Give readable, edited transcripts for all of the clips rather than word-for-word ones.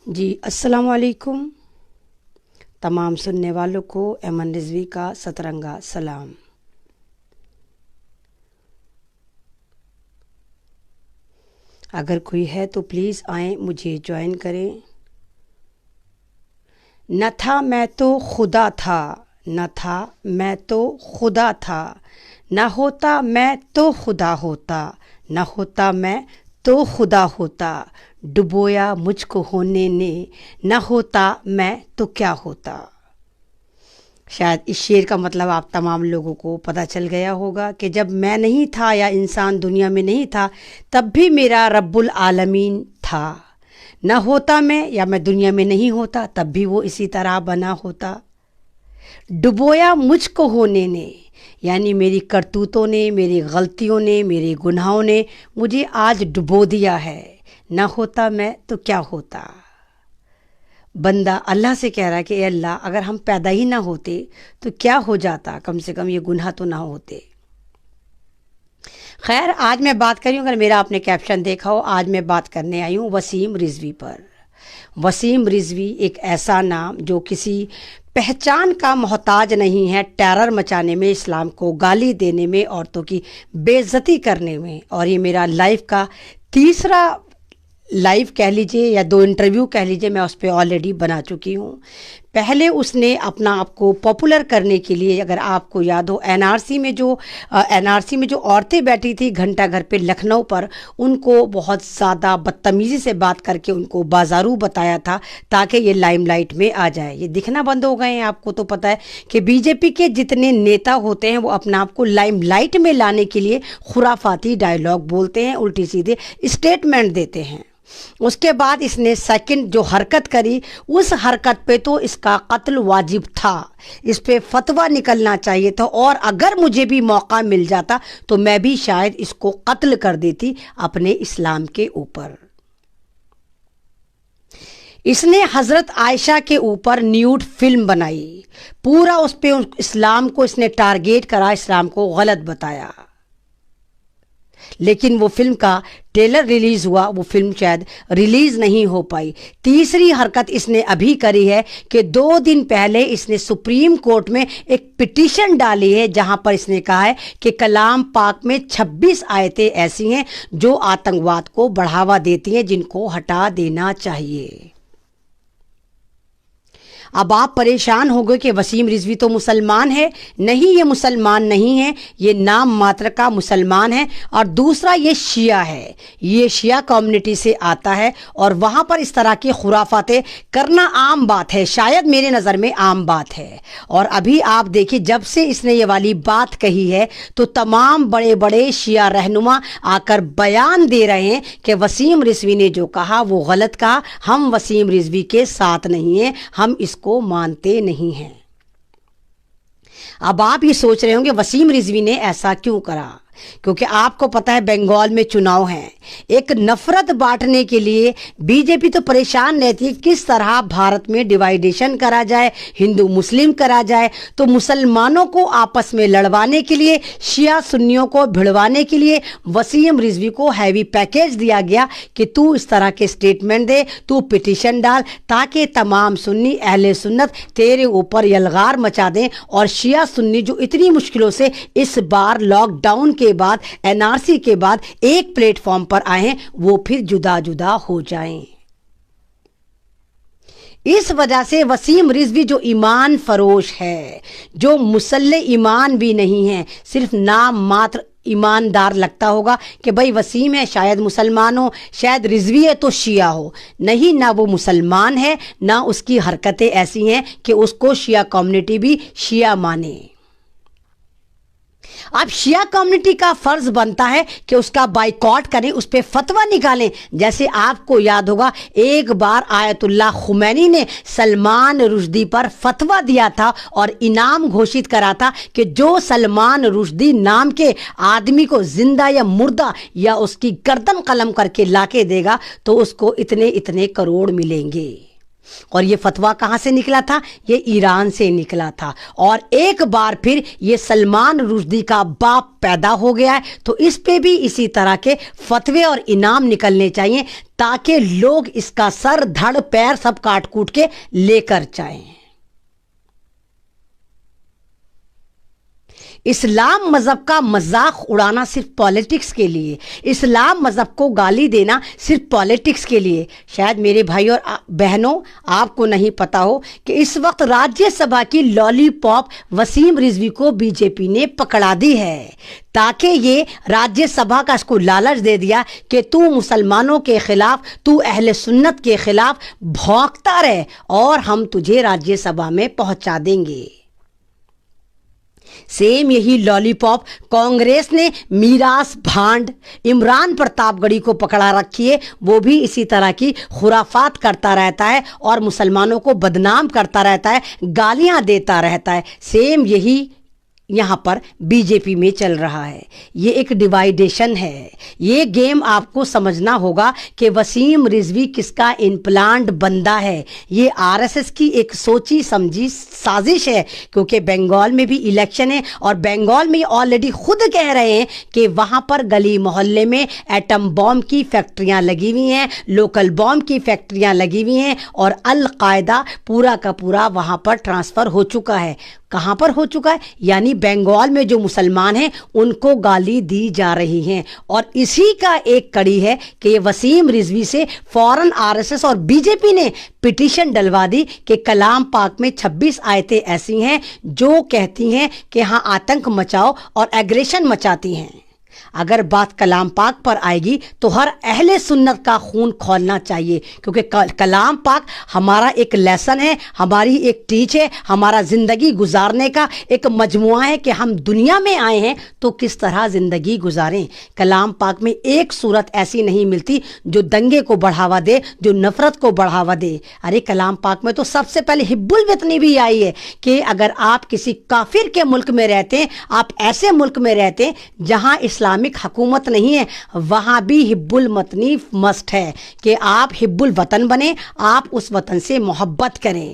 جی السلام علیکم تمام سننے والوں کو ایمن رضوی کا سترنگا سلام۔ اگر کوئی ہے تو پلیز آئیں، مجھے جوائن کریں۔ نہ تھا میں تو خدا تھا، نہ تھا میں تو خدا تھا، نہ ہوتا میں تو خدا ہوتا، نہ ہوتا میں تو خدا ہوتا، ڈبویا مجھ کو ہونے نے، نہ ہوتا میں تو کیا ہوتا۔ شاید اس شعر کا مطلب آپ تمام لوگوں کو پتہ چل گیا ہوگا کہ جب میں نہیں تھا یا انسان دنیا میں نہیں تھا تب بھی میرا رب العالمین تھا، نہ ہوتا میں یا میں دنیا میں نہیں ہوتا تب بھی وہ اسی طرح بنا ہوتا۔ ڈبویا مجھ کو ہونے نے، یعنی میری کرتوتوں نے، میری غلطیوں نے، میرے گناہوں نے مجھے آج ڈبو دیا ہے، نہ ہوتا میں تو کیا ہوتا۔ بندہ اللہ سے کہہ رہا ہے کہ اے اللہ، اگر ہم پیدا ہی نہ ہوتے تو کیا ہو جاتا، کم سے کم یہ گناہ تو نہ ہوتے۔ خیر، آج میں بات کر رہی ہوں، اگر میرا آپ نے کیپشن دیکھا ہو، آج میں بات کرنے آئی ہوں وسیم رضوی پر۔ وسیم رضوی ایک ایسا نام جو کسی پہچان کا محتاج نہیں ہے، ٹیرر مچانے میں، اسلام کو گالی دینے میں، عورتوں کی بے عزتی کرنے میں، اور یہ میرا لائف کا تیسرا لائیو کہہ لیجئے یا 2 انٹرویو کہہ لیجئے، میں اس پہ آلریڈی بنا چکی ہوں۔ پہلے اس نے اپنا آپ کو پاپولر کرنے کے لیے، اگر آپ کو یاد ہو، این آر سی میں جو عورتیں بیٹھی تھی گھنٹہ گھر پہ لکھنؤ پر، ان کو بہت زیادہ بدتمیزی سے بات کر کے ان کو بازارو بتایا تھا تاکہ یہ لائم لائٹ میں آ جائے۔ یہ دکھنا بند ہو گئے ہیں، آپ کو تو پتہ ہے کہ بی جے پی کے جتنے نیتا ہوتے ہیں وہ اپنا آپ کو لائم لائٹ میں لانے کے لیے خرافاتی ڈائیلاگ بولتے ہیں، الٹی سیدھے اسٹیٹمنٹ دیتے ہیں۔ اس کے بعد اس نے سیکنڈ جو حرکت کری، اس حرکت پہ تو اس کا قتل واجب تھا، اس پہ فتویٰ نکلنا چاہیے تھا، اور اگر مجھے بھی موقع مل جاتا تو میں بھی شاید اس کو قتل کر دیتی اپنے اسلام کے اوپر۔ اس نے حضرت عائشہ کے اوپر نیوڈ فلم بنائی، پورا اس پہ اسلام کو اس نے ٹارگیٹ کرا، اسلام کو غلط بتایا، لیکن وہ فلم کا ٹریلر ریلیز ہوا، وہ فلم شاید ریلیز نہیں ہو پائی۔ تیسری حرکت اس نے ابھی کری ہے کہ 2 دن پہلے اس نے سپریم کورٹ میں ایک پٹیشن ڈالی ہے جہاں پر اس نے کہا ہے کہ کلام پاک میں 26 آیتیں ایسی ہیں جو آتنکواد کو بڑھاوا دیتی ہیں، جن کو ہٹا دینا چاہیے۔ اب آپ پریشان ہو گئے کہ وسیم رضوی تو مسلمان ہے، نہیں، یہ مسلمان نہیں ہے، یہ نام ماتر کا مسلمان ہے، اور دوسرا یہ شیعہ ہے، یہ شیعہ کمیونٹی سے آتا ہے، اور وہاں پر اس طرح کی خرافاتیں کرنا عام بات ہے، شاید میرے نظر میں عام بات ہے۔ اور ابھی آپ دیکھیں، جب سے اس نے یہ والی بات کہی ہے تو تمام بڑے بڑے شیعہ رہنما آ کر بیان دے رہے ہیں کہ وسیم رضوی نے جو کہا وہ غلط کہا، ہم وسیم رضوی کے ساتھ نہیں ہیں، ہم اس کو مانتے نہیں ہیں۔ اب آپ یہ سوچ رہے ہوں گے وسیم رضوی نے ایسا کیوں کرا، کیونکہ آپ کو پتہ ہے بنگال میں چناؤ ہیں، ایک نفرت بانٹنے کے لیے بی جے پی تو پریشان رہتی ہے کس طرح بھارت میں ڈیوائیڈیشن کرا جائے، ہندو مسلم کرا جائے، تو مسلمانوں کو آپس میں لڑوانے کے لیے، شیعہ سنیوں کو بھڑوانے کے لیے وسیم رضوی کو ہیوی پیکیج دیا گیا کہ تو اس طرح کے سٹیٹمنٹ دے، تو پٹیشن ڈال، تاکہ تمام سنی اہل سنت تیرے اوپر یلغار مچا دیں، اور شیعہ سنی جو اتنی مشکلوں سے اس بار لاک ڈاؤن کے بعد، این آر سی کے بعد ایک پلیٹ فارم پر آئے ہیں، وہ پھر جدا جدا ہو جائیں۔ اس وجہ سے وسیم رضوی جو ایمان فروش ہے، جو مسلح ایمان بھی نہیں ہے، صرف نام ماتر ایماندار لگتا ہوگا کہ بھائی وسیم ہے شاید مسلمان ہو، شاید رضوی ہے تو شیعہ ہو، نہیں، نہ وہ مسلمان ہے، نہ اس کی حرکتیں ایسی ہیں کہ اس کو شیعہ کمیونٹی بھی شیعہ مانے۔ اب شیعہ کمیونٹی کا فرض بنتا ہے کہ اس کا بائیکاٹ کریں، اس پہ فتویٰ نکالیں۔ جیسے آپ کو یاد ہوگا ایک بار آیت اللہ خمینی نے سلمان رشدی پر فتویٰ دیا تھا اور انعام گھوشت کرا تھا کہ جو سلمان رشدی نام کے آدمی کو زندہ یا مردہ یا اس کی گردن قلم کر کے لا کے دے گا تو اس کو اتنے اتنے کروڑ ملیں گے۔ اور یہ فتویٰ کہاں سے نکلا تھا؟ یہ ایران سے نکلا تھا، اور ایک بار پھر یہ سلمان رشدی کا باپ پیدا ہو گیا ہے، تو اس پہ بھی اسی طرح کے فتوے اور انعام نکلنے چاہیے تاکہ لوگ اس کا سر دھڑ پیر سب کاٹ کوٹ کے لے کر جائیں۔ اسلام مذہب کا مذاق اڑانا صرف پالیٹکس کے لیے، اسلام مذہب کو گالی دینا صرف پالیٹکس کے لیے، شاید میرے بھائی اور بہنوں آپ کو نہیں پتا ہو کہ اس وقت راجیہ سبھا کی لالی پاپ وسیم رضوی کو بی جے پی نے پکڑا دی ہے، تاکہ یہ راجیہ سبھا کا اس کو لالچ دے دیا کہ تو مسلمانوں کے خلاف، تو اہل سنت کے خلاف بھونکتا رہے اور ہم تجھے راجیہ سبھا میں پہنچا دیں گے۔ سیم یہی لالی پاپ کانگریس نے میراث بھانڈ عمران پرتاپ گڑھی کو پکڑا رکھی ہے، وہ بھی اسی طرح کی خرافات کرتا رہتا ہے اور مسلمانوں کو بدنام کرتا رہتا ہے، گالیاں دیتا رہتا ہے۔ سیم یہی یہاں پر بی جے پی میں چل رہا ہے۔ یہ ایک ڈیوائیڈیشن ہے۔ یہ گیم آپ کو سمجھنا ہوگا کہ وسیم رضوی کس کا امپلانٹ بندہ ہے۔ یہ آر ایس ایس کی ایک سوچی سمجھی سازش ہے، کیونکہ بنگال میں بھی الیکشن ہے اور بنگال میں آلریڈی خود کہہ رہے ہیں کہ وہاں پر گلی محلے میں ایٹم بام کی فیکٹریاں لگی ہوئی ہیں، لوکل بام کی فیکٹریاں لگی ہوئی ہیں، اور القاعدہ پورا کا پورا وہاں پر ٹرانسفر ہو چکا ہے۔ کہاں پر ہو چکا ہے؟ یعنی بنگال میں جو مسلمان ہیں ان کو گالی دی جا رہی ہیں، اور اسی کا ایک کڑی ہے کہ وسیم رضوی سے فوراً آر ایس ایس اور بی جے پی نے پٹیشن ڈلوا دی کہ کلام پاک میں 26 آیتیں ایسی ہیں جو کہتی ہیں کہ ہاں آتنک مچاؤ اور ایگریشن مچاتی ہیں۔ اگر بات کلام پاک پر آئے گی تو ہر اہل سنت کا خون کھولنا چاہیے، کیونکہ کلام پاک ہمارا ایک لیسن ہے، ہماری ایک ٹیچ ہے، ہمارا زندگی گزارنے کا ایک مجموعہ ہے کہ ہم دنیا میں آئے ہیں تو کس طرح زندگی گزاریں۔ کلام پاک میں ایک صورت ایسی نہیں ملتی جو دنگے کو بڑھاوا دے، جو نفرت کو بڑھاوا دے۔ ارے کلام پاک میں تو سب سے پہلے حب الوطنی بھی آئی ہے کہ اگر آپ کسی کافر کے ملک میں رہتے ہیں، آپ ایسے ملک میں رہتے ہیں جہاں اسلامک حکومت نہیں ہے، وہاں بھی حب الوطنی مسٹ ہے کہ آپ حب الوطن بنیں، آپ اس وطن سے محبت کریں۔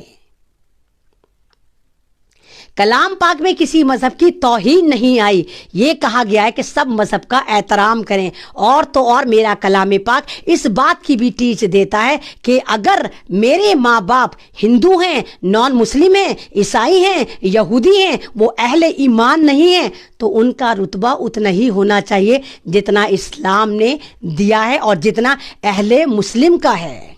کلام پاک میں کسی مذہب کی توہین نہیں آئی، یہ کہا گیا ہے کہ سب مذہب کا احترام کریں، اور تو اور میرا کلام پاک اس بات کی بھی ٹیچ دیتا ہے کہ اگر میرے ماں باپ ہندو ہیں، نان مسلم ہیں، عیسائی ہیں، یہودی ہیں، وہ اہل ایمان نہیں ہیں، تو ان کا رتبہ اتنا ہی ہونا چاہیے جتنا اسلام نے دیا ہے اور جتنا اہل مسلم کا ہے۔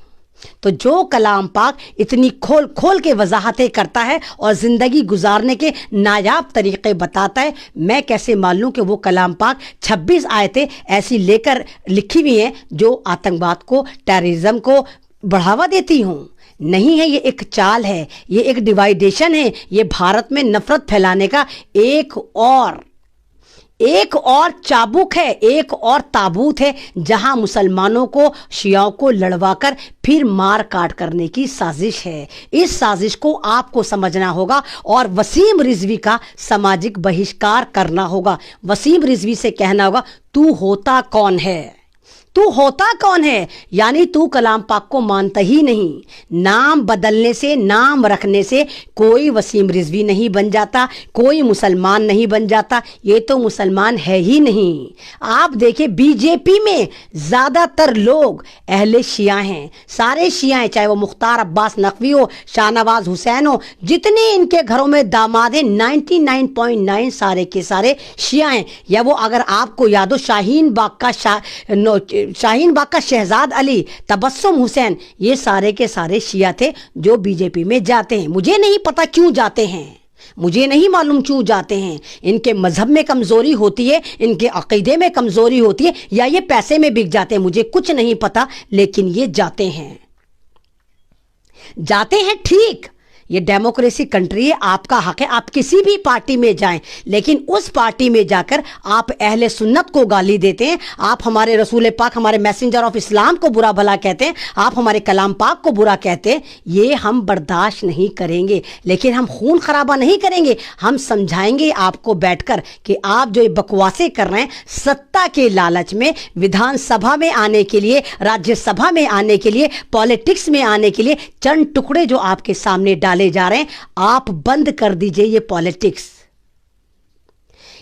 تو جو کلام پاک اتنی کھول کھول کے وضاحتیں کرتا ہے اور زندگی گزارنے کے نایاب طریقے بتاتا ہے، میں کیسے مان لوں کہ وہ کلام پاک 26 آیتیں ایسی لے کر لکھی ہوئی ہیں جو آتنکواد کو، ٹیررزم کو بڑھاوا دیتی ہوں؟ نہیں ہے، یہ ایک چال ہے، یہ ایک ڈیوائیڈیشن ہے، یہ بھارت میں نفرت پھیلانے کا ایک اور چابک ہے، ایک اور تابوت ہے، جہاں مسلمانوں کو، شیعوں کو لڑوا کر پھر مار کاٹ کرنے کی سازش ہے۔ اس سازش کو آپ کو سمجھنا ہوگا اور وسیم رضوی کا سماجک بہشکار کرنا ہوگا۔ وسیم رضوی سے کہنا ہوگا تو ہوتا کون ہے؟ تو ہوتا کون ہے؟ یعنی تو کلام پاک کو مانتا ہی نہیں۔ نام بدلنے سے، نام رکھنے سے کوئی وسیم رضوی نہیں بن جاتا، کوئی مسلمان نہیں بن جاتا، یہ تو مسلمان ہے ہی نہیں۔ آپ دیکھیں بی جے پی میں زیادہ تر لوگ اہل شیعہ ہیں، سارے شیعہ ہیں، چاہے وہ مختار عباس نقوی ہو، شاہ نواز حسین ہو، جتنے ان کے گھروں میں داماد ہیں 99.9 سارے کے سارے شیعہ ہیں۔ یا وہ اگر آپ کو یاد ہو شاہین باغ کا شہزاد علی، تبسم حسین، یہ سارے کے سارے شیعہ تھے جو بی جے پی میں جاتے ہیں۔ مجھے نہیں پتا کیوں جاتے ہیں، مجھے نہیں معلوم کیوں جاتے ہیں۔ ان کے مذہب میں کمزوری ہوتی ہے، ان کے عقیدے میں کمزوری ہوتی ہے، یا یہ پیسے میں بک جاتے ہیں، مجھے کچھ نہیں پتا، لیکن یہ جاتے ہیں ٹھیک، یہ ڈیموکریسی کنٹری ہے, آپ کا حق ہے آپ کسی بھی پارٹی میں جائیں, لیکن اس پارٹی میں جا کر آپ اہل سنت کو گالی دیتے ہیں, آپ ہمارے رسول پاک, ہمارے میسنجر آف اسلام کو برا بھلا کہتے ہیں, آپ ہمارے کلام پاک کو برا کہتے ہیں, یہ ہم برداشت نہیں کریں گے. لیکن ہم خون خرابہ نہیں کریں گے, ہم سمجھائیں گے آپ کو بیٹھ کر کہ آپ جو یہ بکواسیں کر رہے ہیں ستا کے لالچ میں, ودھان سبھا میں آنے کے لیے, راجیہ سبھا میں آنے کے لیے, پالیٹکس میں آنے کے لیے چند ٹکڑے جو آپ کے سامنے ڈالے جا رہے ہیں, آپ بند کر دیجئے یہ پالیٹکس.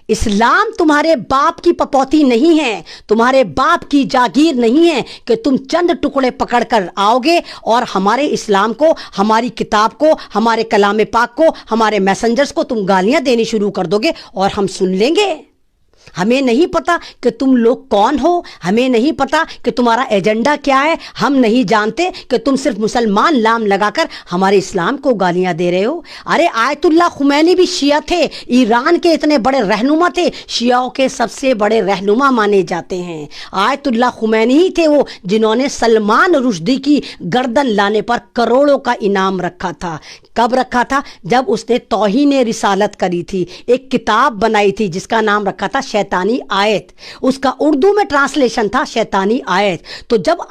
اسلام تمہارے باپ کی پپوتی نہیں ہے, تمہارے باپ کی جاگیر نہیں ہے کہ تم چند ٹکڑے پکڑ کر آؤ گے اور ہمارے اسلام کو, ہماری کتاب کو, ہمارے کلام پاک کو, ہمارے میسنجرز کو تم گالیاں دینی شروع کر دو گے اور ہم سن لیں گے. ہمیں نہیں پتا کہ تم لوگ کون ہو, ہمیں نہیں پتا کہ تمہارا ایجنڈا کیا ہے, ہم نہیں جانتے کہ تم صرف مسلمان نام لگا کر ہمارے اسلام کو گالیاں دے رہے ہو. ارے آیت اللہ خمینی بھی شیعہ تھے, ایران کے اتنے بڑے رہنما تھے, شیعوں کے سب سے بڑے رہنما مانے جاتے ہیں. آیت اللہ خمینی ہی تھے وہ جنہوں نے سلمان رشدی کی گردن لانے پر کروڑوں کا انعام رکھا تھا. کب رکھا تھا؟ جب اس نے توہین رسالت کری تھی, ایک کتاب بنائی تھی جس کا نام رکھا تھا شیطانی آیت, اس کا اردو میں ٹرانسلیشن تھا شیطانی آیت. تو جب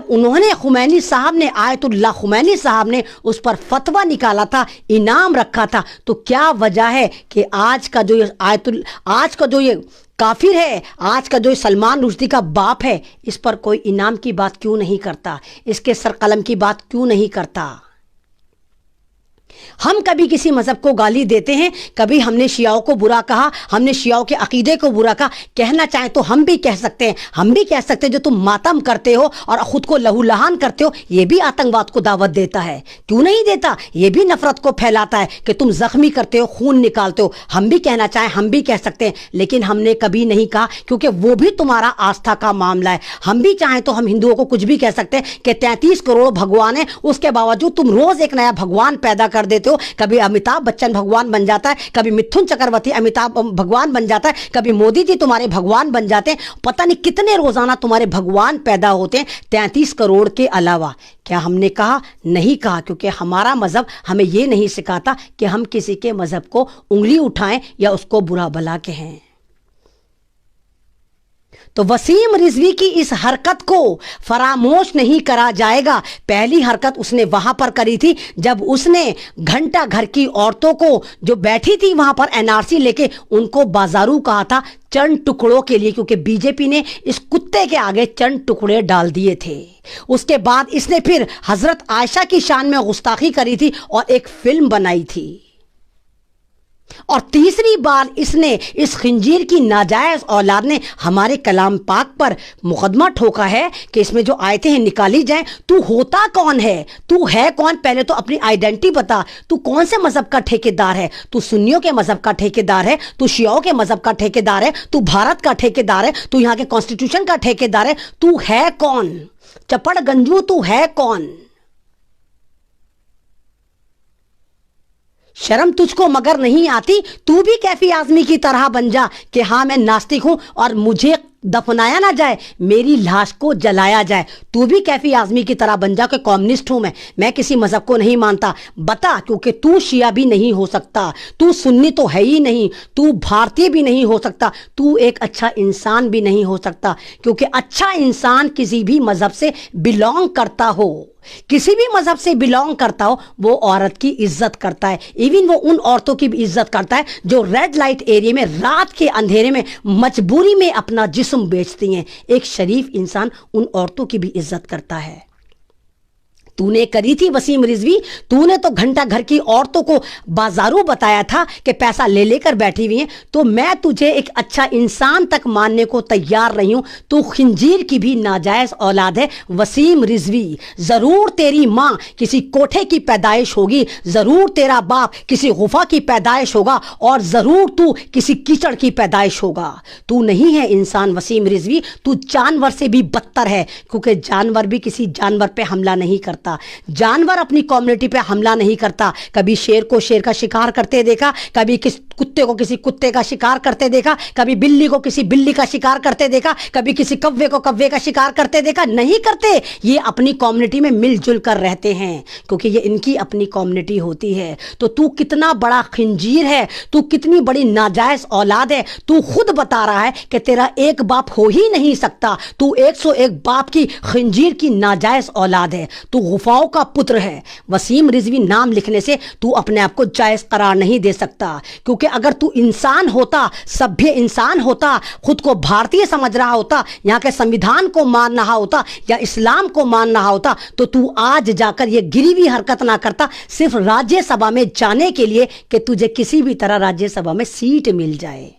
انہوں نے خمینی صاحب نے, آیت اللہ خمینی صاحب نے اس پر فتویٰ نکالا تھا, انعام رکھا تھا, تو کیا وجہ ہے کہ آج کا جو یہ کافر ہے, آج کا جو یہ سلمان رشدی کا باپ ہے, اس پر کوئی انعام کی بات کیوں نہیں کرتا, اس کے سر قلم کی بات کیوں نہیں کرتا؟ ہم کبھی کسی مذہب کو گالی دیتے ہیں, کبھی ہم نے شیعوں کو برا کہا, ہم نے شیعوں کے عقیدے کو برا کہا, کہنا چاہیں تو ہم بھی کہہ سکتے ہیں, ہم بھی کہہ سکتے ہیں جو تم ماتم کرتے ہو اور خود کو لہو لہان کرتے ہو, یہ بھی آتنکواد کو دعوت دیتا ہے. کیوں نہیں دیتا؟ یہ بھی نفرت کو پھیلاتا ہے کہ تم زخمی کرتے ہو, خون نکالتے ہو. ہم بھی کہنا چاہیں ہم بھی کہہ سکتے ہیں, لیکن ہم نے کبھی نہیں کہا, کیونکہ وہ بھی تمہارا آستھا کا معاملہ ہے. ہم بھی چاہیں تو ہم ہندوؤں کو کچھ بھی کہہ سکتے ہیں کہ 33 کروڑ بھگوان ہیں, اس کے باوجود تم روز ایک نیا بھگوان پیدا کر دیتے ہو. کبھی امیتابھ بچن بھگوان بن جاتا ہے, کبھی متھن چکرورتی امیتابھ بھگوان بن جاتا ہے, کبھی مودی جی تمہارے بھگوان بن جاتے ہیں. پتہ نہیں کتنے روزانہ تمہارے بھگوان پیدا ہوتے ہیں 33 کروڑ کے علاوہ. کیا ہم نے کہا؟ نہیں کہا, کیونکہ ہمارا مذہب ہمیں یہ نہیں سکھاتا کہ ہم کسی کے مذہب کو انگلی اٹھائیں یا اس کو برا بھلا کہیں. تو وسیم رضوی کی اس حرکت کو فراموش نہیں کرا جائے گا. پہلی حرکت اس نے وہاں پر کری تھی جب اس نے گھنٹہ گھر کی عورتوں کو جو بیٹھی تھی وہاں پر NRC لے کے, ان کو بازارو کہا تھا چند ٹکڑوں کے لیے, کیونکہ بی جے پی نے اس کتے کے آگے چند ٹکڑے ڈال دیے تھے. اس کے بعد اس نے پھر حضرت عائشہ کی شان میں گستاخی کری تھی اور ایک فلم بنائی تھی. اور تیسری بار اس نے, اس خنجیر کی ناجائز اولاد نے ہمارے کلام پاک پر مقدمہ ٹھوکا ہے کہ اس میں جو آیتیں ہیں نکالی جائیں. تو ہوتا کون ہے؟ تو ہے کون؟ پہلے تو اپنی آئیڈینٹی بتا. تو کون سے مذہب کا ٹھیکیدار ہے؟ تو سنیوں کے مذہب کا ٹھیکیدار ہے, تو شیعوں کے مذہب کا ٹھیکیدار ہے, تو بھارت کا ٹھیکیدار ہے, تو یہاں کے کانسٹیٹیوشن کا ٹھیکیدار ہے. تو ہے کون؟ چپڑ گنجو تو ہے کون؟ شرم تجھ کو مگر نہیں آتی؟ تو بھی کیفی اعظمی کی طرح بن جا کہ ہاں میں ناستک ہوں اور مجھے دفنایا نہ جائے, میری لاش کو جلایا جائے. تو بھی کیفی اعظمی کی طرح بن جا کہ کمیونسٹ ہوں میں کسی مذہب کو نہیں مانتا. بتا, کیونکہ تو شیعہ بھی نہیں ہو سکتا, تو سنی تو ہے ہی نہیں, تو بھارتی بھی نہیں ہو سکتا, تو ایک اچھا انسان بھی نہیں ہو سکتا. کیونکہ اچھا انسان کسی بھی مذہب سے بلونگ کرتا ہو, کسی بھی مذہب سے بلونگ کرتا ہو, وہ عورت کی عزت کرتا ہے. ایون وہ ان عورتوں کی بھی عزت کرتا ہے جو ریڈ لائٹ ایریا میں رات کے اندھیرے میں مجبوری میں اپنا جسم بیچتی ہیں. ایک شریف انسان ان عورتوں کی بھی عزت کرتا ہے. تو نے کری تھی وسیم رضوی, تو نے تو گھنٹہ گھر کی عورتوں کو بازارو بتایا تھا کہ پیسہ لے لے کر بیٹھی ہوئی ہیں. تو میں تجھے ایک اچھا انسان تک ماننے کو تیار نہیں ہوں. تو خنجیر کی بھی ناجائز اولاد ہے وسیم رضوی. ضرور تیری ماں کسی کوٹھے کی پیدائش ہوگی, ضرور تیرا باپ کسی غفا کی پیدائش ہوگا, اور ضرور تو کسی کیچڑ کی پیدائش ہوگا. تو نہیں ہے انسان وسیم رضوی, تو جانور سے بھی بدتر ہے, کیونکہ جانور بھی کسی جانور پہ حملہ نہیں کرتا. جانور اپنی کمیونٹی پہ حملہ نہیں کرتا. کبھی شیر کو شیر کا شکار کرتے دیکھا, کبھی کس कुत्ते को किसी कुत्ते का शिकार करते देखा, कभी बिल्ली को किसी बिल्ली का शिकार करते देखा, कभी किसी कौवे को कौवे का शिकार करते देखा? नहीं करते। ये अपनी कम्युनिटी में मिलजुल कर रहते हैं क्योंकि ये इनकी अपनी कम्युनिटी होती है। तो तू कितना बड़ा खंजीर है, तू कितनी बड़ी नाजायज औलाद है। तू खुद बता रहा है कि तेरा एक बाप हो ही नहीं सकता, तू 101 बाप की खंजीर की नाजायज औलाद है, तू गुफाओं का पुत्र है। वसीम रिजवी नाम लिखने से तू अपने आप को जायज करार नहीं दे सकता, क्योंकि अगर तू इंसान होता, सभ्य इंसान होता, खुद को भारतीय समझ रहा होता, यहाँ के संविधान को मान रहा होता या इस्लाम को मान रहा होता, तो तू आज जाकर ये गिरी हुई हरकत ना करता सिर्फ राज्यसभा में जाने के लिए कि तुझे किसी भी तरह राज्यसभा में सीट मिल जाए।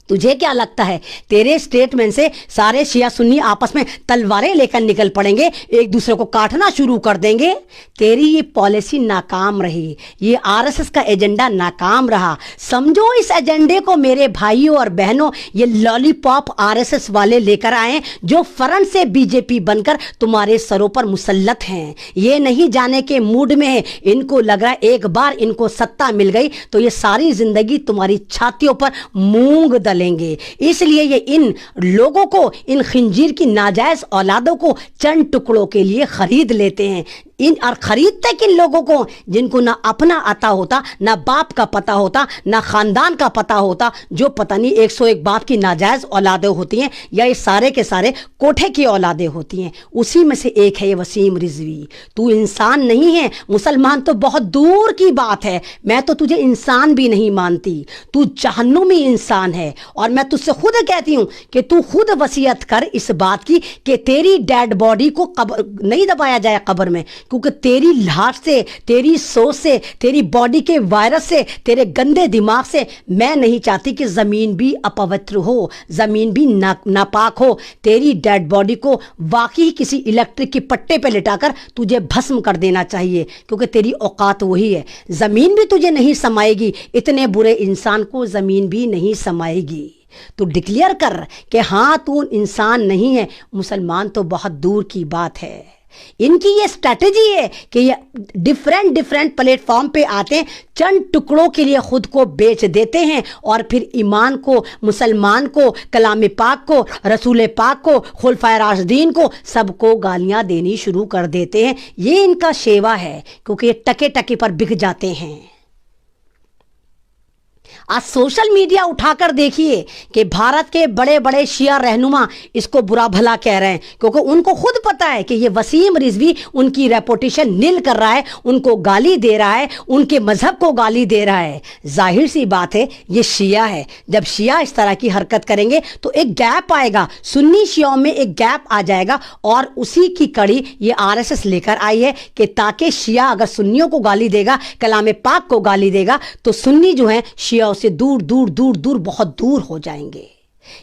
तुझे क्या लगता है तेरे स्टेटमेंट से सारे शिया सुन्नी आपस में तलवारें लेकर निकल पड़ेंगे, एक दूसरे को काटना शुरू कर देंगे? तेरी ये पॉलिसी नाकाम रही, ये आरएसएस का एजेंडा नाकाम रहा। समझो इस एजेंडे को मेरे भाइयों और बहनों, ये लॉलीपॉप आरएसएस वाले लेकर आए जो फ्रंट से बीजेपी बनकर तुम्हारे सरों पर मुसल्लत हैं। ये नहीं जाने के मूड में है, इनको लग रहा है एक बार इनको सत्ता मिल गई तो ये सारी जिंदगी तुम्हारी छातियों पर मूंग दल लेंगे। इसलिए ये इन लोगों को, इन खंजीर की नाजायज औलादों को चंद टुकड़ों के लिए खरीद लेते हैं। और खरीदते किन लोगों को? जिनको ना अपना आता होता, ना बाप का पता होता, ना खानदान का पता होता, जो पता नहीं 101 बाप की नाजायज औलादें होती हैं या ये सारे के सारे कोठे की औलादें होती हैं। उसी में से एक है ये वसीम रिजवी। तू इंसान नहीं है, मुसलमान तो बहुत दूर की बात है, मैं तो तुझे इंसान भी नहीं मानती। तू जहन्नुमी इंसान है। और मैं तुझसे खुद कहती हूं कि तू खुद वसीयत कर इस बात की कि तेरी डेड बॉडी को नहीं दबाया जाए कब्र में, क्योंकि तेरी लाश से, तेरी सोच से, तेरी बॉडी के वायरस से, तेरे गंदे दिमाग से मैं नहीं चाहती कि ज़मीन भी अपवित्र हो, ज़मीन भी नापाक हो। तेरी डेड बॉडी को वाकई किसी इलेक्ट्रिक की पट्टे पे लिटाकर तुझे भस्म कर देना चाहिए, क्योंकि तेरी औकात वही है। ज़मीन भी तुझे नहीं समाएगी, इतने बुरे इंसान को ज़मीन भी नहीं समाएगी। तो डिक्लेयर कर कि हाँ तू इंसान नहीं है, मुसलमान तो बहुत दूर की बात है। इनकी ये स्ट्रैटेजी है कि ये डिफरेंट प्लेटफॉर्म पे आते हैं, चंद टुकड़ों के लिए खुद को बेच देते हैं और फिर ईमान को, मुसलमान को, कलाम पाक को, रसूल पाक को, खुलफाए राशिदीन को, सबको गालियां देनी शुरू कर देते हैं। ये इनका शेवा है, क्योंकि ये टके टके पर बिक जाते हैं। आज सोशल मीडिया उठाकर देखिए कि भारत के बड़े बड़े शिया रहनुमा इसको बुरा भला कह रहे हैं, क्योंकि उनको खुद पता है कि ये वसीम रिजवी उनकी रेपुटेशन नील कर रहा है, उनको गाली दे रहा है, उनके मजहब को गाली दे रहा है। जाहिर सी बात है ये शिया है, जब शिया इस तरह की हरकत करेंगे तो एक गैप आएगा, सुन्नी शियाओं में एक गैप आ जाएगा। और उसी की कड़ी ये आरएसएस लेकर आई है कि ताकि शिया अगर सुन्नियों को गाली देगा, कलाम पाक को गाली देगा, तो सुन्नी जो है शिया से दूर दूर दूर दूर बहुत दूर हो जाएंगे।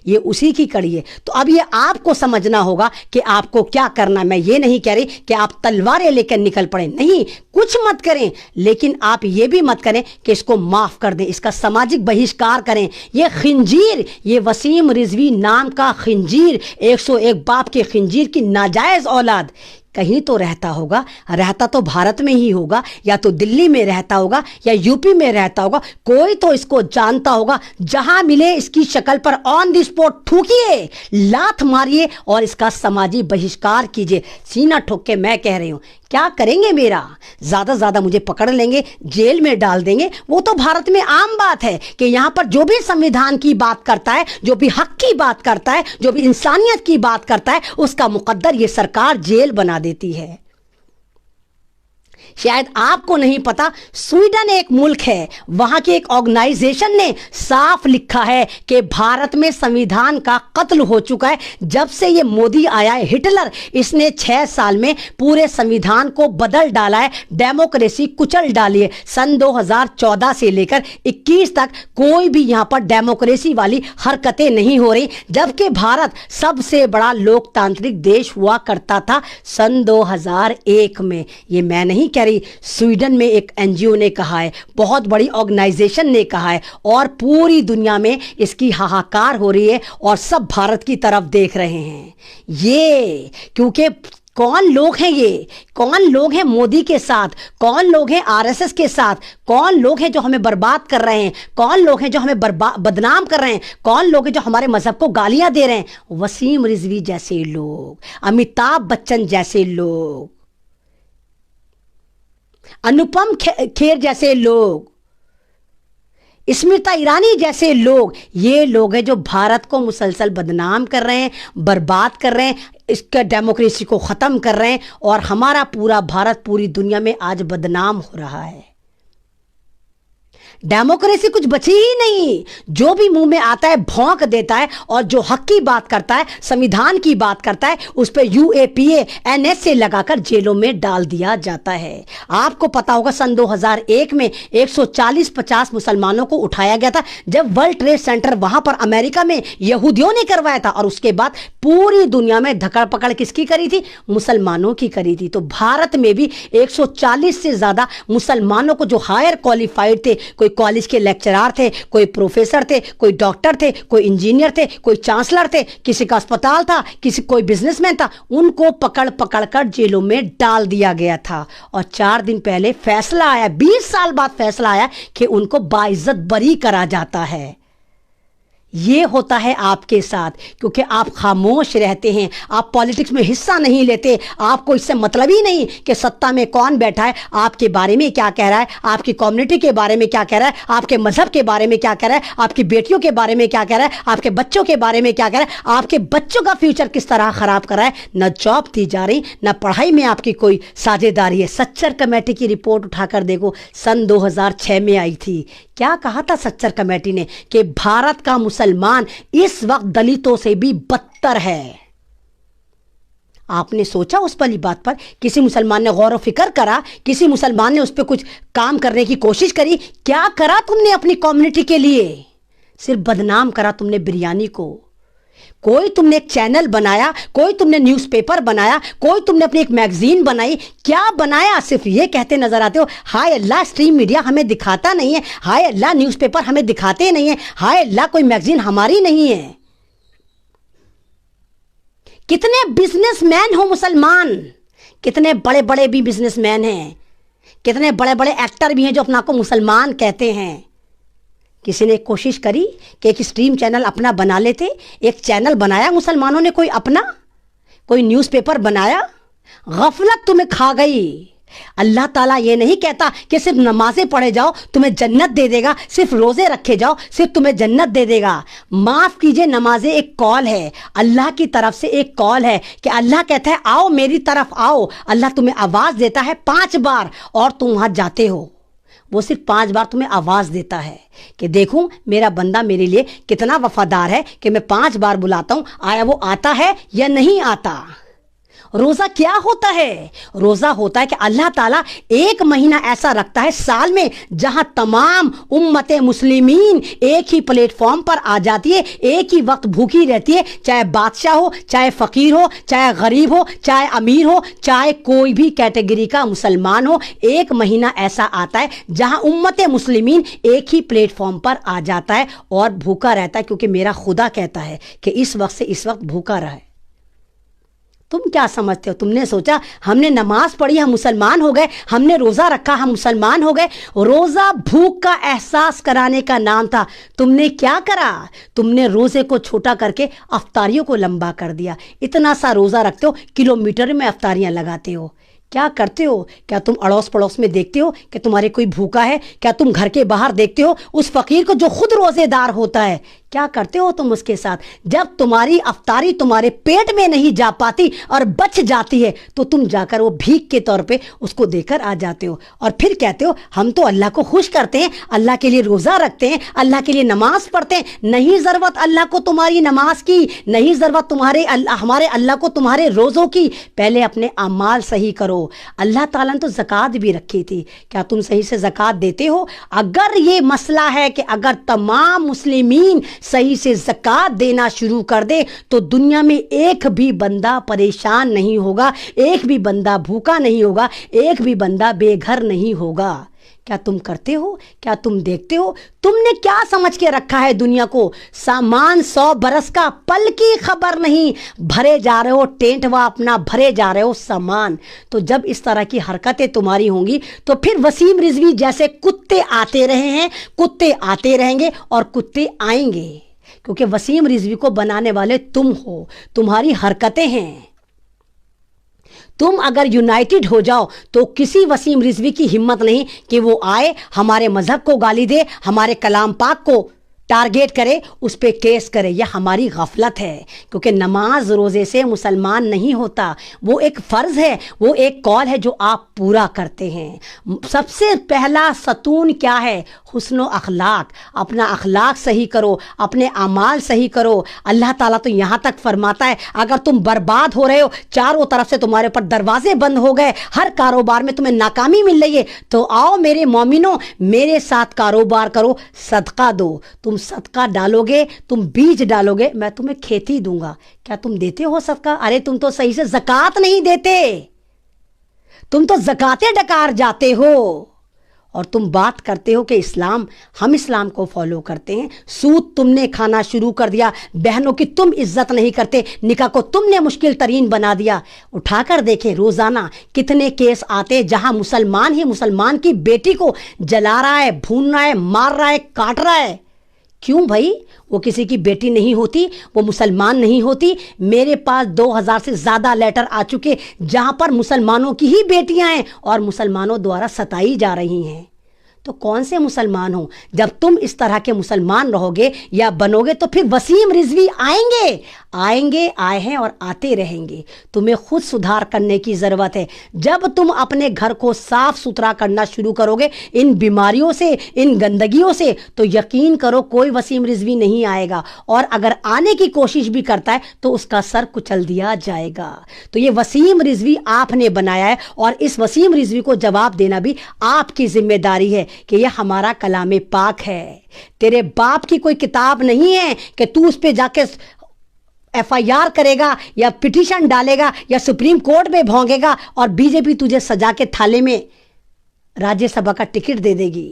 ये उसी की कड़ी है। तो अब ये आपको समझना होगा कि आपको क्या करना। मैं ये नहीं कह रही कि आप तलवारें लेकर निकल पड़े, नहीं, कुछ मत करें, लेकिन आप ये भी मत करें कि इसको माफ कर दें, इसका सामाजिक बहिष्कार करें। ये खंजीर, ये वसीम रिजवी नाम का खंजीर, 101 बाप के खंजीर की नाजायज औलाद कहीं तो रहता होगा, रहता तो भारत में ही होगा, या तो दिल्ली में रहता होगा या यूपी में रहता होगा, कोई तो इसको जानता होगा। जहां मिले इसकी शक्ल पर ऑन द स्पॉट थूकिए, लात मारिए और इसका सामाजिक बहिष्कार कीजिए। सीना ठोक के मैं कह रही हूं, क्या करेंगे मेरा? ज्यादा से ज्यादा मुझे पकड़ लेंगे, जेल में डाल देंगे। वो तो भारत में आम बात है कि यहां पर जो भी संविधान की बात करता है, जो भी हक की बात करता है, जो भी इंसानियत की बात करता है, उसका मुकद्दर ये सरकार जेल बना देती है। शायद आपको नहीं पता, स्वीडन एक मुल्क है, वहां के एक ऑर्गेनाइजेशन ने साफ लिखा है कि भारत में संविधान का कत्ल हो चुका है। जब से ये मोदी आया है, हिटलर, इसने 6 साल में पूरे संविधान को बदल डाला है, डेमोक्रेसी कुचल डाली है। सन 2014 से लेकर 21 तक कोई भी यहां पर डेमोक्रेसी वाली हरकतें नहीं हो रही, जबकि भारत सबसे बड़ा लोकतांत्रिक देश हुआ करता था सन 2001 में। ये मैं नहीं कह रही, स्वीडन में एक एनजीओ ने कहा है, बहुत बड़ी ऑर्गेनाइजेशन ने कहा है, और पूरी दुनिया में इसकी हाहाकार हो रही है और सब भारत की तरफ देख रहे हैं। ये क्योंकि कौन लोग हैं ये, कौन लोग हैं मोदी के साथ, कौन लोग हैं आरएसएस के साथ, कौन लोग हैं जो हमें बर्बाद कर रहे हैं, कौन लोग हैं जो हमें बदनाम कर रहे हैं, कौन लोग हैं जो हमारे मजहब को गालियां दे रहे हैं? वसीम रिजवी जैसे लोग, अमिताभ बच्चन जैसे लोग, अनुपम खेर जैसे लोग, स्मृति ईरानी जैसे लोग, ये लोग हैं जो भारत को मुसलसल बदनाम कर रहे हैं, बर्बाद कर रहे हैं, इसका डेमोक्रेसी को ख़त्म कर रहे हैं, और हमारा पूरा भारत पूरी दुनिया में आज बदनाम हो रहा है। डेमोक्रेसी कुछ बची ही नहीं। जो भी मुंह में आता है भौंक देता है, और जो हक की बात करता है, संविधान की बात करता है, उस पर यूएपीए एनएसए लगाकर जेलों में डाल दिया जाता है। आपको पता होगा सन 2001 में 140-50 मुसलमानों को उठाया गया था, जब वर्ल्ड ट्रेड सेंटर वहां पर अमेरिका में यहूदियों ने करवाया था, और उसके बाद पूरी दुनिया में धकड़ पकड़ किसकी करी थी? मुसलमानों की करी थी। तो भारत में भी 140 से ज्यादा मुसलमानों को जो हायर क्वालिफाइड थे, कोई कॉलेज के लेक्चरर थे, कोई प्रोफेसर थे, कोई डॉक्टर थे, कोई इंजीनियर थे, कोई चांसलर थे, किसी का अस्पताल था, कोई बिजनेसमैन था, उनको पकड़ पकड़ कर जेलों में डाल दिया गया था। और 4 दिन पहले फैसला आया, 20 साल बाद फैसला आया कि उनको बाइज्जत बरी करा जाता है। ये होता है आपके साथ, क्योंकि आप खामोश रहते हैं, आप पॉलिटिक्स में हिस्सा नहीं लेते, आपको इससे मतलब ही नहीं कि सत्ता में कौन बैठा है, आपके बारे में क्या कह रहा है, आपकी कम्युनिटी के बारे में क्या कह रहा है, आपके मजहब के बारे में क्या कह रहा है, आपकी बेटियों के बारे में क्या कह रहा है, आपके बच्चों के बारे में क्या कह रहा है, आपके बच्चों का फ्यूचर किस तरह खराब कर रहा है। न जॉब दी जा रही, न पढ़ाई में आपकी कोई साझेदारी है। सच्चर कमेटी की रिपोर्ट उठाकर देखो, सन 2006 में आई थी। क्या कहा था सच्चर कमेटी ने? कि भारत का मुसलमान इस वक्त दलितों से भी बदतर है। आपने सोचा उस वाली बात पर? किसी मुसलमान ने गौर व फिक्र करा? किसी मुसलमान ने उस पर कुछ काम करने की कोशिश करी? क्या करा तुमने अपनी कम्युनिटी के लिए? सिर्फ बदनाम करा तुमने बिरयानी को। कोई तुमने एक चैनल बनाया, कोई तुमने न्यूज़पेपर बनाया, कोई तुमने अपनी एक मैगजीन बनाई, क्या बनाया? सिर्फ ये कहते नजर आते हो, हाय अल्लाह स्ट्रीम मीडिया हमें दिखाता नहीं है, हाय अल्लाह न्यूज़पेपर हमें दिखाते नहीं है, हाय अल्लाह कोई मैगजीन हमारी नहीं है। कितने बिजनेसमैन हो मुसलमान, कितने बड़े बड़े भी बिजनेसमैन हैं, कितने बड़े बड़े एक्टर भी हैं जो अपना को मुसलमान कहते हैं। किसी ने कोशिश करी कि एक स्ट्रीम चैनल अपना बना लेते? एक चैनल बनाया मुसलमानों ने कोई अपना, कोई न्यूज़पेपर बनाया? गफलत तुम्हें खा गई। अल्लाह ताला ये नहीं कहता कि सिर्फ नमाजें पढ़े जाओ तुम्हें जन्नत दे देगा, सिर्फ रोजे रखे जाओ सिर्फ तुम्हें जन्नत दे देगा। माफ कीजिए, नमाजें एक कॉल है, अल्लाह की तरफ से एक कॉल है कि अल्लाह कहता है आओ मेरी तरफ आओ। अल्लाह तुम्हें आवाज देता है 5 बार और तुम वहां जाते हो। वो सिर्फ 5 बार तुम्हें आवाज देता है कि देखूं मेरा बंदा मेरे लिए कितना वफादार है कि मैं 5 बार बुलाता हूं, आया वो आता है या नहीं आता। रोजा क्या होता है? रोजा होता है कि अल्लाह ताला 1 महीना ऐसा रखता है साल में जहां तमाम उम्मत मुस्लिमीन एक ही प्लेटफॉर्म पर आ जाती है, एक ही वक्त भूखी रहती है, चाहे बादशाह हो, चाहे फकीर हो, चाहे गरीब हो, चाहे अमीर हो, चाहे कोई भी कैटेगरी का मुसलमान हो। 1 महीना ऐसा आता है जहां उम्मत मुस्लिमीन एक ही प्लेटफॉर्म पर आ जाता है और भूखा रहता है, क्योंकि मेरा खुदा कहता है कि इस वक्त से इस वक्त भूखा रहे। तुम क्या समझते हो? तुमने सोचा हमने नमाज पढ़ी हम मुसलमान हो गए, हमने रोज़ा रखा हम मुसलमान हो गए? रोज़ा भूख का एहसास कराने का नाम था। तुमने क्या करा? तुमने रोज़े को छोटा करके अफ्तारियों को लंबा कर दिया। इतना सा रोज़ा रखते हो, किलोमीटर में अफ्तारियां लगाते हो। क्या करते हो? क्या तुम अड़ोस पड़ोस में देखते हो कि तुम्हारे कोई भूखा है? क्या तुम घर के बाहर देखते हो उस फकीर को जो खुद रोजेदार होता है? क्या करते हो तुम उसके साथ? जब तुम्हारी अफ्तारी तुम्हारे पेट में नहीं जा पाती और बच जाती है तो तुम जाकर वो भीख के तौर पे उसको देकर आ जाते हो और फिर कहते हो हम तो अल्लाह को खुश करते हैं, अल्लाह के लिए रोज़ा रखते हैं, अल्लाह के लिए नमाज पढ़ते हैं। नहीं ज़रूरत अल्लाह को तुम्हारी नमाज की, नहीं ज़रूरत हमारे अल्लाह को तुम्हारे रोज़ों की। पहले अपने अमाल सही करो। अल्लाह ताला ने तो ज़कात भी रखी थी, क्या तुम सही से ज़कात देते हो? अगर ये मसला है कि अगर तमाम मुस्लिमीन सही से ज़कात देना शुरू कर दे तो दुनिया में एक भी बंदा परेशान नहीं होगा, एक भी बंदा भूखा नहीं होगा, एक भी बंदा बेघर नहीं होगा। क्या तुम करते हो? क्या तुम देखते हो? तुमने क्या समझ के रखा है दुनिया को? सामान 100 बरस का, पल की खबर नहीं, भरे जा रहे हो टेंटवा अपना, भरे जा रहे हो सामान। तो जब इस तरह की हरकतें तुम्हारी होंगी तो फिर वसीम रिजवी जैसे कुत्ते आते रहे हैं, कुत्ते आते रहेंगे और कुत्ते आएंगे, क्योंकि वसीम रिजवी को बनाने वाले तुम हो, तुम्हारी हरकतें हैं। तुम अगर यूनाइटेड हो जाओ तो किसी वसीम रिजवी की हिम्मत नहीं कि वो आए हमारे मजहब को गाली दे, हमारे कलाम पाक को टारगेट करे, उस पे केस करे। यह हमारी गफलत है, क्योंकि नमाज रोज़े से मुसलमान नहीं होता, वो एक फ़र्ज़ है, वो एक कौल है जो आप पूरा करते हैं। सबसे पहला सतून क्या है? हुस्न अखलाक। अपना अखलाक सही करो, अपने अमाल सही करो। अल्लाह ताला तो यहाँ तक फरमाता है, अगर तुम बर्बाद हो रहे हो, चारों तरफ से तुम्हारे ऊपर दरवाजे बंद हो गए, हर कारोबार में तुम्हें नाकामी मिल रही है, तो आओ मेरे मोमिनो, मेरे साथ कारोबार करो, सदका दो। तुम सदका डालोगे, तुम बीज डालोगे, मैं तुम्हें खेती दूंगा। क्या तुम देते हो सदका? अरे तुम तो सही से ज़कात नहीं देते, तुम तो ज़कातें डकार जाते हो, और तुम बात करते हो कि इस्लाम, हम इस्लाम को फॉलो करते हैं। सूद तुमने खाना शुरू कर दिया, बहनों की तुम इज्जत नहीं करते, निकाह को तुमने मुश्किल तरीन बना दिया। उठाकर देखें रोज़ाना कितने केस आते जहां मुसलमान ही मुसलमान की बेटी को जला रहा है, भून रहा है, मार रहा है, काट रहा है। क्यों भाई? वो किसी की बेटी नहीं होती, वो मुसलमान नहीं होती। मेरे पास 2000 से ज़्यादा लेटर आ चुके जहां पर मुसलमानों की ही बेटियां हैं और मुसलमानों द्वारा सताई जा रही हैं। तो कौन से मुसलमान हो? जब तुम इस तरह के मुसलमान रहोगे या बनोगे तो फिर वसीम रिजवी आएंगे, आएंगे, आए हैं और आते रहेंगे। तुम्हें खुद सुधार करने की ज़रूरत है। जब तुम अपने घर को साफ सुथरा करना शुरू करोगे इन बीमारियों से, इन गंदगियों से, तो यकीन करो कोई वसीम रिजवी नहीं आएगा, और अगर आने की कोशिश भी करता है तो उसका सर कुचल दिया जाएगा। तो ये वसीम रिजवी आपने बनाया है, और इस वसीम रिजवी को जवाब देना भी आपकी जिम्मेदारी है कि यह हमारा कलामे पाक है। तेरे बाप की कोई किताब नहीं है कि तू उस पे जाके FIR करेगा या पिटीशन डालेगा या सुप्रीम कोर्ट में भोंगेगा और बीजेपी तुझे सजा के थाले में राज्यसभा का टिकट दे देगी।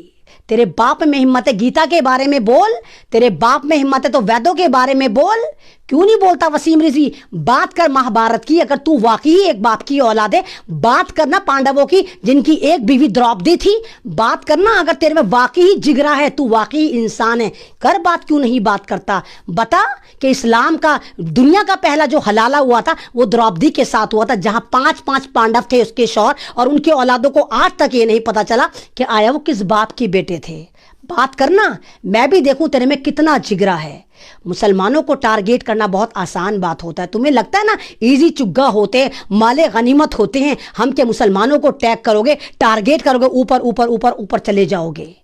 तेरे बाप में हिम्मत है गीता के बारे में बोल, तेरे बाप में हिम्मत है तो वेदों के बारे में बोल। क्यों नहीं बोलता वसीम रिजवी? बात कर महाभारत की, अगर तू वाकई एक बाप की औलाद है। बात करना पांडवों की जिनकी एक बीवी द्रौपदी थी। बात करना अगर तेरे में वाकई जिगरा है, तू वाकई इंसान है, कर बात। क्यों नहीं बात करता? बता कि इस्लाम का दुनिया का पहला जो हलाला हुआ था वो द्रौपदी के साथ हुआ था, जहां 5 पांडव थे उसके शौहर, और उनके औलादों को आज तक ये नहीं पता चला कि आया वो किस बाप की बेटे थे। बात करना, मैं भी देखूं तेरे में कितना जिगरा है। मुसलमानों को टारगेट करना बहुत आसान बात होता है। तुम्हें लगता है ना इजी चुग्गा होते हैं, माले गनीमत होते हैं, हम के मुसलमानों को टैग करोगे, टारगेट करोगे, ऊपर ऊपर ऊपर ऊपर चले जाओगे।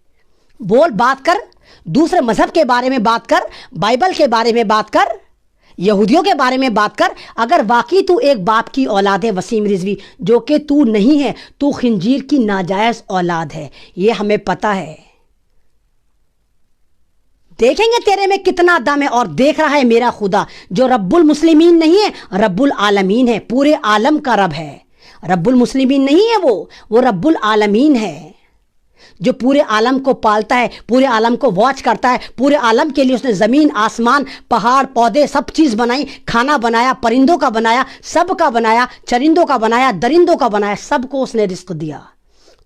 बोल, बात कर, दूसरे मजहब के बारे में बात कर, बाइबल के बारे में बात कर, यहूदियों के बारे में बात कर। अगर वाकई तू एक बाप की औलाद है वसीम रिजवी, जो कि तू नहीं है, तू खिंजीर की नाजायज औलाद है, ये हमें पता है। देखेंगे तेरे में कितना दम है, और देख रहा है मेरा खुदा जो रब्बुल मुस्लिमीन नहीं है, रब्बुल आलमीन है, पूरे आलम का रब है। रब्बुल मुस्लिमीन नहीं है वो रब्बुल आलमीन है, जो पूरे आलम को पालता है, पूरे आलम को वॉच करता है। पूरे आलम के लिए उसने ज़मीन, आसमान, पहाड़, पौधे, सब चीज़ बनाई, खाना बनाया, परिंदों का बनाया, सब का बनाया, चरिंदों का बनाया, दरिंदों का बनाया, सबको उसने रिस्क दिया।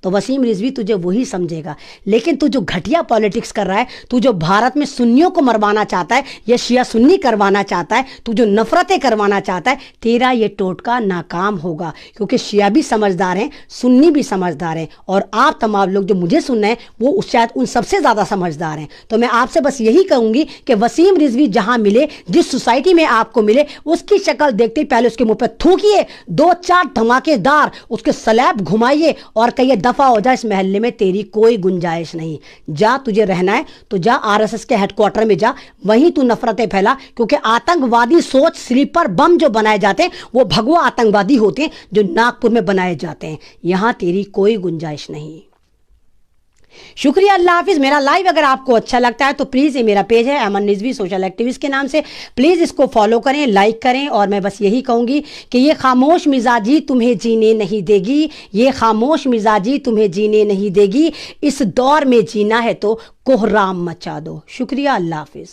तो वसीम रिजवी तुझे वही समझेगा। लेकिन तू जो घटिया पॉलिटिक्स कर रहा है, तू जो भारत में सुन्नियों को मरवाना चाहता है, ये शिया सुन्नी करवाना चाहता है, तू जो नफरतें करवाना चाहता है, तेरा ये टोटका नाकाम होगा। क्योंकि शिया भी समझदार हैं, सुन्नी भी समझदार हैं, और आप तमाम लोग जो मुझे सुन रहे हैं वो शायद उन सबसे ज़्यादा समझदार हैं। तो मैं आपसे बस यही कहूँगी कि वसीम रिजवी जहाँ मिले, जिस सोसाइटी में आपको मिले, उसकी शक्ल देखते ही पहले उसके मुँह पर थूकिए, 2-4 धमाकेदार उसके स्लैब घुमाइए और कहिए दफा हो जा, इस महल्ले में तेरी कोई गुंजाइश नहीं। जा, तुझे रहना है तो जा RSS के हेडक्वार्टर में जा, वहीं तू नफरतें फैला। क्योंकि आतंकवादी सोच स्लीपर बम जो बनाए जाते हैं वो भगवा आतंकवादी होते हैं जो नागपुर में बनाए जाते हैं। यहां तेरी कोई गुंजाइश नहीं। शुक्रिया, अल्लाह हाफिज़। मेरा लाइव अगर आपको अच्छा लगता है तो प्लीज़, ये मेरा पेज है अमन रिजवी सोशल एक्टिविस्ट के नाम से, प्लीज़ इसको फॉलो करें, लाइक करें। और मैं बस यही कहूँगी कि ये खामोश मिजाजी तुम्हें जीने नहीं देगी, ये खामोश मिजाजी तुम्हें जीने नहीं देगी। इस दौर में जीना है तो कोहराम मचा दो। शुक्रिया, अल्लाह हाफिज़।